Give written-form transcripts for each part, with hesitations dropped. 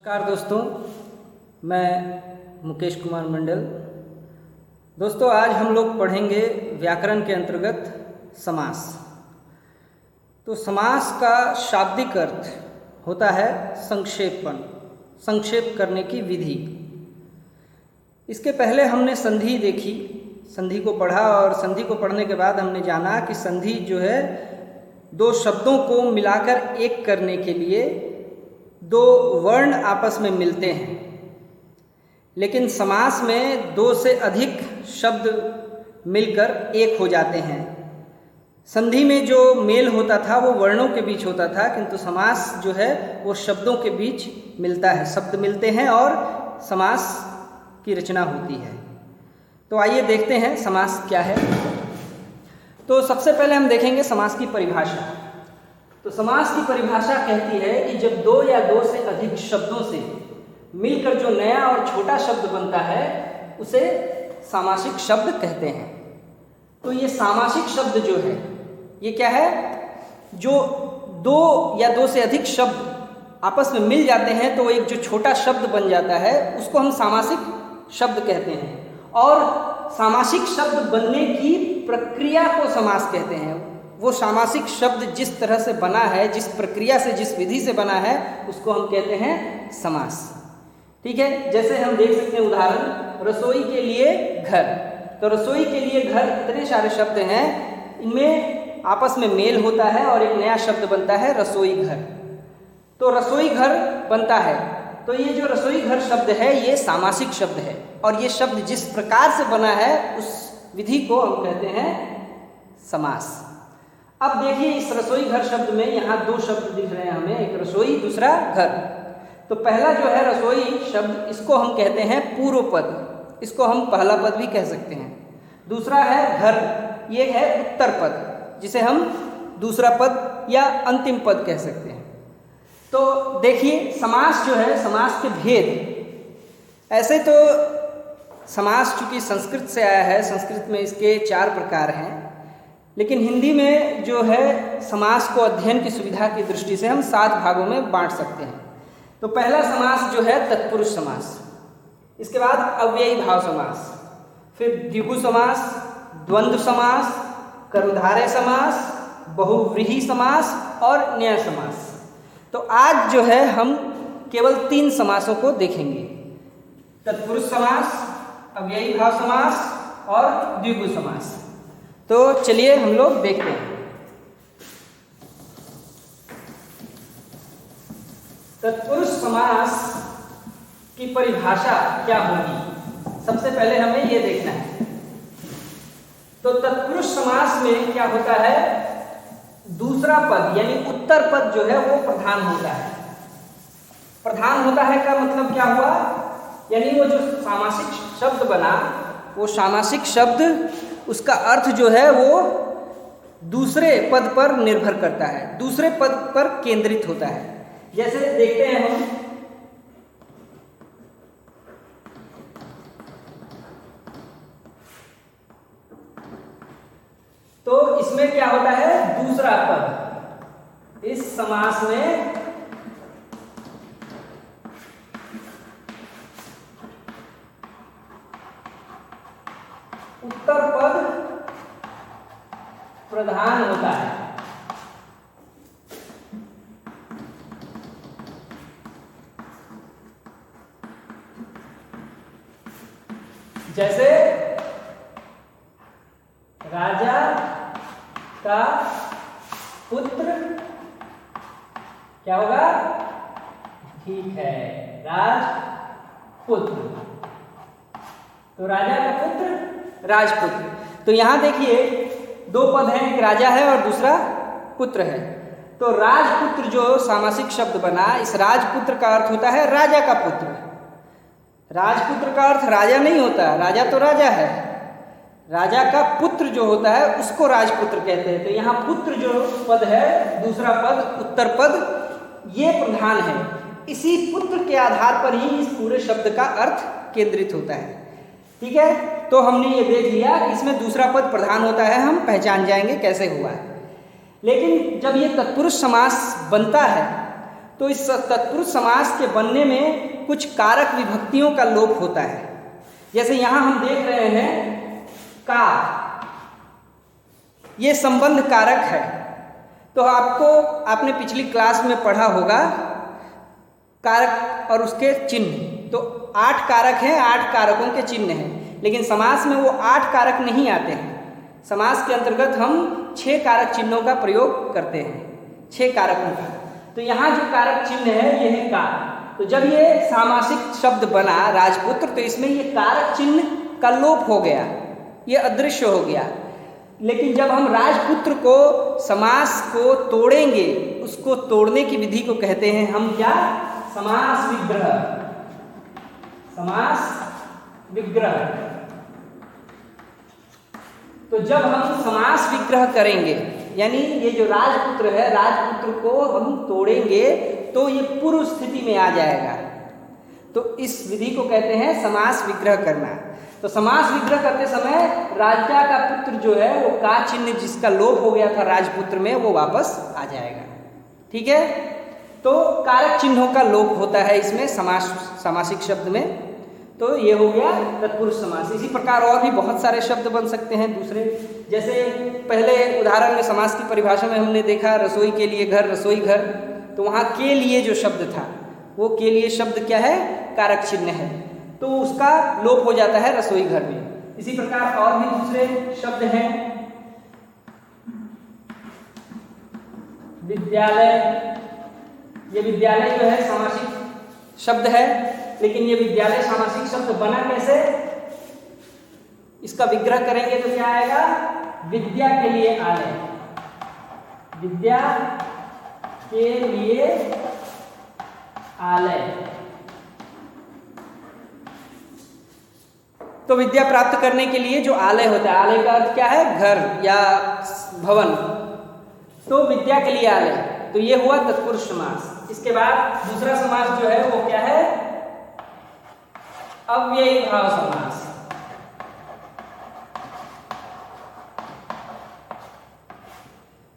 नमस्कार दोस्तों, मैं मुकेश कुमार मंडल। दोस्तों, आज हम लोग पढ़ेंगे व्याकरण के अंतर्गत समास। तो समास का शाब्दिक अर्थ होता है संक्षेपण, संक्षेप करने की विधि। इसके पहले हमने संधि देखी, संधि को पढ़ा और संधि को पढ़ने के बाद हमने जाना कि संधि जो है दो शब्दों को मिलाकर एक करने के लिए दो वर्ण आपस में मिलते हैं, लेकिन समास में दो से अधिक शब्द मिलकर एक हो जाते हैं। संधि में जो मेल होता था वो वर्णों के बीच होता था, किंतु समास जो है वो शब्दों के बीच मिलता है, शब्द मिलते हैं और समास की रचना होती है। तो आइए देखते हैं समास क्या है। तो सबसे पहले हम देखेंगे समास की परिभाषा। तो समास की परिभाषा कहती है कि जब दो या दो से अधिक शब्दों से मिलकर जो नया और छोटा शब्द बनता है उसे सामासिक शब्द कहते हैं। तो ये सामासिक शब्द जो है ये क्या है? जो दो या दो से अधिक शब्द आपस में मिल जाते हैं तो एक जो छोटा शब्द बन जाता है उसको हम सामासिक शब्द कहते हैं। और सामासिक शब्द बनने की प्रक्रिया को समास कहते हैं। वो सामासिक शब्द जिस तरह से बना है, जिस प्रक्रिया से, जिस विधि से बना है, उसको हम कहते हैं समास। ठीक है, जैसे हम देख सकते हैं उदाहरण, रसोई के लिए घर। तो रसोई के लिए घर इतने सारे शब्द हैं, इनमें आपस में मेल होता है और एक नया शब्द बनता है रसोई घर। तो रसोई घर बनता है, तो ये जो रसोई घर शब्द है ये सामासिक शब्द है और ये शब्द जिस प्रकार से बना है उस विधि को हम कहते हैं समास। अब देखिए इस रसोई घर शब्द में यहाँ दो शब्द दिख रहे हैं हमें, एक रसोई दूसरा घर। तो पहला जो है रसोई शब्द, इसको हम कहते हैं पूर्व पद, इसको हम पहला पद भी कह सकते हैं। दूसरा है घर, ये है उत्तर पद, जिसे हम दूसरा पद या अंतिम पद कह सकते हैं। तो देखिए समास जो है, समास के भेद। ऐसे तो समास चूंकि संस्कृत से आया है, संस्कृत में इसके 4 प्रकार हैं, लेकिन हिंदी में जो है समास को अध्ययन की सुविधा की दृष्टि से हम 7 भागों में बांट सकते हैं। तो पहला समास जो है तत्पुरुष समास, इसके बाद अव्ययी भाव समास, फिर द्विगु समास, द्वंद्व समास, कर्मधारय समास, बहुव्रीहि समास और न्याय समास। तो आज जो है हम केवल 3 समासों को देखेंगे, तत्पुरुष समास, अव्ययी भाव समास और द्विगु समास। तो चलिए हम लोग देखते हैं। तत्पुरुष समास की परिभाषा क्या होगी, सबसे पहले हमें ये देखना है। तो तत्पुरुष समास में क्या होता है, दूसरा पद यानी उत्तर पद जो है वो प्रधान होता है। प्रधान होता है का मतलब क्या हुआ, यानी वो जो सामासिक शब्द बना, वो सामासिक शब्द उसका अर्थ जो है वो दूसरे पद पर निर्भर करता है, दूसरे पद पर केंद्रित होता है। जैसे देखते हैं हम, तो इसमें क्या होता है, दूसरा पद इस समास में उत्तर पद प्रधान होता है। जैसे राजा का पुत्र क्या होगा, ठीक है, राजपुत्र। तो राजा का पुत्र राजपुत्र। तो यहां देखिए 2 पद हैं, एक राजा है और दूसरा पुत्र है। तो राजपुत्र जो सामासिक शब्द बना, इस राजपुत्र का अर्थ होता है राजा का पुत्र। राजपुत्र का अर्थ राजा नहीं होता, राजा तो राजा है, राजा का पुत्र जो होता है उसको राजपुत्र कहते हैं। तो यहाँ पुत्र जो पद है, दूसरा पद उत्तर पद, ये प्रधान है। इसी पुत्र के आधार पर ही इस पूरे शब्द का अर्थ केंद्रित होता है। ठीक है, तो हमने ये देख लिया कि इसमें दूसरा पद प्रधान होता है, हम पहचान जाएंगे कैसे हुआ है। लेकिन जब ये तत्पुरुष समास बनता है तो इस तत्पुरुष समास के बनने में कुछ कारक विभक्तियों का लोप होता है। जैसे यहाँ हम देख रहे हैं का, ये संबंध कारक है। तो आपने पिछली क्लास में पढ़ा होगा कारक और उसके चिन्ह। तो 8 कारक हैं, 8 कारकों के चिन्ह हैं, लेकिन समास में वो 8 कारक नहीं आते हैं। समास के अंतर्गत हम 6 कारक चिन्हों का प्रयोग करते हैं, 6 कारकों का। तो यहाँ जो कारक चिन्ह है ये है का। तो जब ये सामासिक शब्द बना राजपुत्र, तो इसमें ये कारक चिन्ह का लोप हो गया, ये अदृश्य हो गया। लेकिन जब हम राजपुत्र को समास को तोड़ेंगे, उसको तोड़ने की विधि को कहते हैं हम क्या? समास विग्रह। समास विग्रह। तो जब हम समास विग्रह करेंगे, यानी ये जो राजपुत्र है, राजपुत्र को हम तोड़ेंगे तो ये पूर्व स्थिति में आ जाएगा। तो इस विधि को कहते हैं समास विग्रह करना। तो समास विग्रह करते समय राजा का पुत्र जो है वो का चिन्ह जिसका लोप हो गया था राजपुत्र में, वो वापस आ जाएगा। ठीक है, तो कारक चिन्हों का लोप होता है इसमें सामासिक शब्द में। तो ये हो गया तत्पुरुष समास। इसी प्रकार और भी बहुत सारे शब्द बन सकते हैं दूसरे। जैसे पहले उदाहरण में समास की परिभाषा में हमने देखा रसोई के लिए घर, रसोई घर। तो वहाँ के लिए जो शब्द था, वो के लिए शब्द क्या है? कारक चिन्ह है, तो उसका लोप हो जाता है रसोई घर में। इसी प्रकार और भी दूसरे शब्द हैं। विद्यालय, ये विद्यालय जो है सामासिक शब्द है, लेकिन ये विद्यालय सामासिक शब्द बना कैसे? इसका विग्रह करेंगे तो क्या आएगा? विद्या के लिए आलय। विद्या के लिए आलय। तो विद्या प्राप्त करने के लिए जो आलय होता है, आलय का अर्थ क्या है? घर या भवन। तो विद्या के लिए आलय, तो ये हुआ तत्पुरुष समास। इसके बाद दूसरा समास जो है वो क्या है? अव्ययी भाव समास।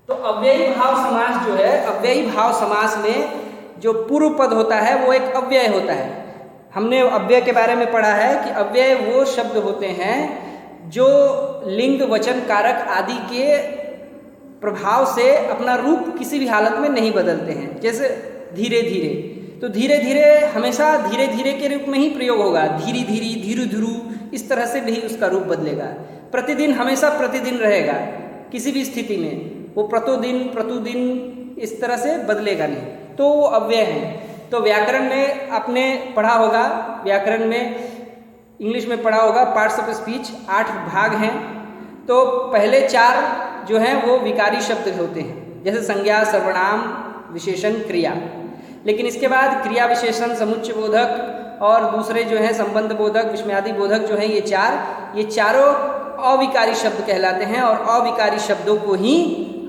तो अव्ययी भाव समास जो है, अव्ययी भाव समास में जो पूर्व पद होता है वो एक अव्यय होता है। हमने अव्यय के बारे में पढ़ा है कि अव्यय वो शब्द होते हैं जो लिंग, वचन, कारक आदि के प्रभाव से अपना रूप किसी भी हालत में नहीं बदलते हैं। जैसे धीरे धीरे, तो धीरे धीरे हमेशा धीरे धीरे के रूप में ही प्रयोग होगा। धीरे धीरे, धीरु धीरु, इस तरह से भी उसका रूप बदलेगा। प्रतिदिन हमेशा प्रतिदिन रहेगा, किसी भी स्थिति में वो प्रतिदिन इस तरह से बदलेगा नहीं। तो वो अव्यय है। तो व्याकरण में आपने पढ़ा होगा, व्याकरण में इंग्लिश में पढ़ा होगा, पार्ट्स ऑफ स्पीच 8 भाग हैं। तो पहले 4 जो हैं वो विकारी शब्द होते हैं, जैसे संज्ञा, सर्वनाम, विशेषण, क्रिया। लेकिन इसके बाद क्रिया, विशेषण, समुच्चय बोधक और दूसरे जो हैं संबंध बोधक, विस्मयादि बोधक जो हैं, ये चारों अविकारी शब्द कहलाते हैं और अविकारी शब्दों को ही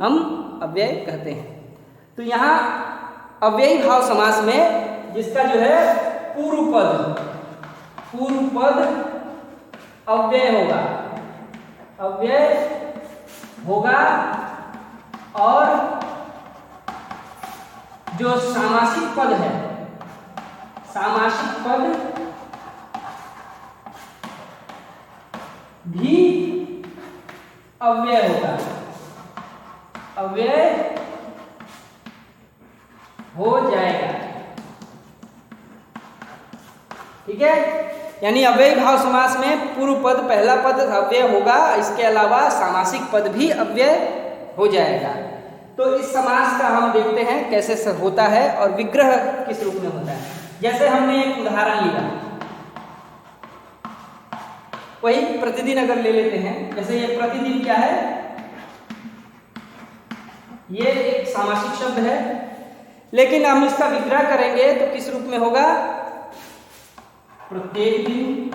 हम अव्यय कहते हैं। तो यहाँ अव्ययी भाव समास में जिसका जो है पूर्व पद अव्यय होगा और जो सामासिक पद है, सामासिक पद भी अव्यय होगा, अव्यय हो जाएगा। ठीक है, यानी अव्ययी भाव समास में पूर्व पद, पहला पद अव्यय होगा, इसके अलावा सामासिक पद भी अव्यय हो जाएगा। तो इस समास का हम देखते हैं कैसे होता है और विग्रह किस रूप में होता है। जैसे हमने एक उदाहरण लिया, वही प्रतिदिन अगर ले लेते हैं, जैसे ये प्रतिदिन क्या है? ये एक सामासिक शब्द है, लेकिन हम इसका विग्रह करेंगे तो किस रूप में होगा? प्रत्येक दिन,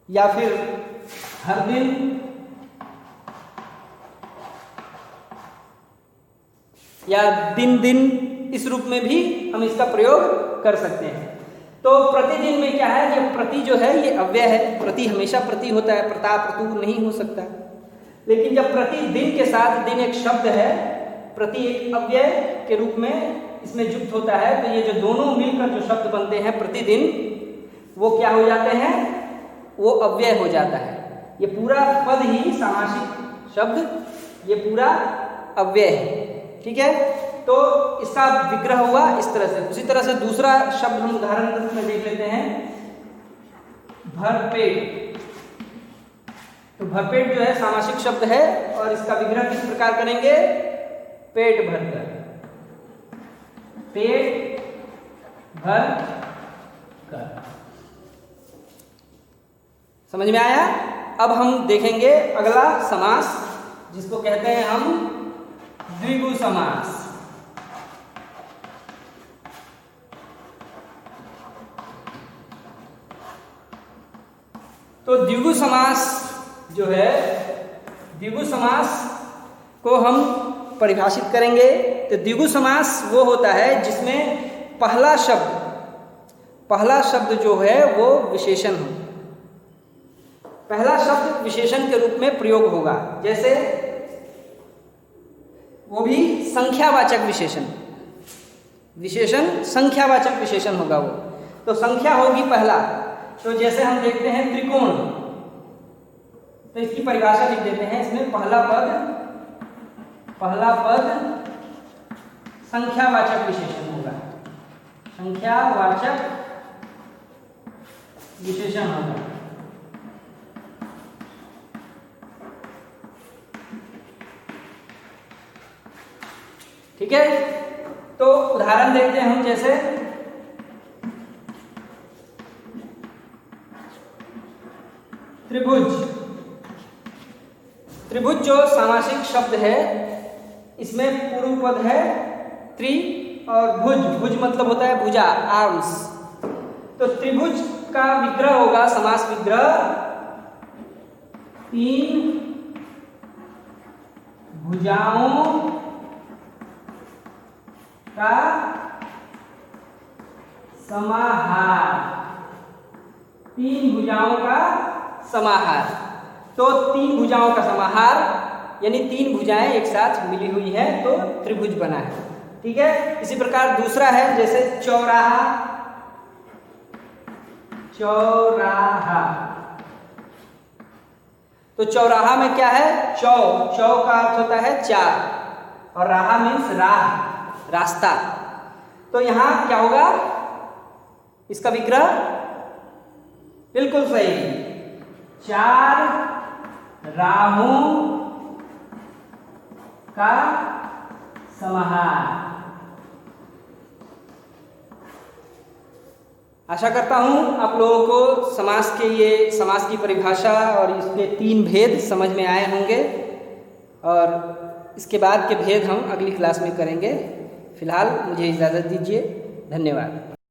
या फिर हर दिन, या दिन दिन, इस रूप में भी हम इसका प्रयोग कर सकते हैं। तो प्रतिदिन में क्या है? ये प्रति जो है ये अव्यय है। प्रति हमेशा प्रति होता है, प्रता, प्रतु नहीं हो सकता। लेकिन जब प्रतिदिन के साथ दिन एक शब्द है, प्रति एक अव्यय के रूप में इसमें युक्त होता है, तो ये जो दोनों मिलकर जो शब्द बनते हैं प्रतिदिन, वो क्या हो जाते हैं, वो अव्यय हो जाता है। ये पूरा पद ही सामासिक शब्द, ये पूरा अव्यय है। ठीक है, तो इसका विग्रह हुआ इस तरह से। उसी तरह से दूसरा शब्द हम उदाहरण के रूप में देख लेते हैं, भरपेट। तो भरपेट जो है सामासिक शब्द है और इसका विग्रह किस प्रकार करेंगे, पेट भरकर, पेट भर कर। समझ में आया? अब हम देखेंगे अगला समास, जिसको कहते हैं हम द्विगु समास। तो द्विगु समास जो है, द्विगु समास को हम परिभाषित करेंगे। तो द्विगु समास वो होता है जिसमें पहला शब्द जो है वो विशेषण हो, पहला शब्द विशेषण के रूप में प्रयोग होगा। जैसे वो भी संख्यावाचक विशेषण, विशेषण संख्यावाचक विशेषण होगा वो। तो संख्या होगी पहला। तो जैसे हम देखते हैं त्रिकोण, तो इसकी परिभाषा लिख देते हैं। इसमें पहला पद संख्यावाचक विशेषण होगा, संख्यावाचक विशेषण होगा। ठीक है, तो उदाहरण देखते हैं हम। जैसे त्रिभुज, त्रिभुज जो सामासिक शब्द है, इसमें पूर्व पद है त्रि और भुज, भुज मतलब होता है भुजा, आर्म्स। तो त्रिभुज का विग्रह होगा, समास विग्रह, तीन भुजाओं का समाहार, तीन भुजाओं का समाहार। तो तीन भुजाओं का समाहार यानी तीन भुजाएं एक साथ मिली हुई है, तो त्रिभुज बना है। ठीक है, इसी प्रकार दूसरा है, जैसे चौराहा, चौराहा। तो चौराहा में क्या है, चौ, चौ का अर्थ होता है चार, और राहा मीन्स राह, रास्ता। तो यहां क्या होगा, इसका विग्रह बिल्कुल सही, चार राहों का समाहार। आशा करता हूं आप लोगों को समास के ये समास की परिभाषा और इसके तीन भेद समझ में आए होंगे, और इसके बाद के भेद हम अगली क्लास में करेंगे। फिलहाल मुझे इजाज़त दीजिए, धन्यवाद।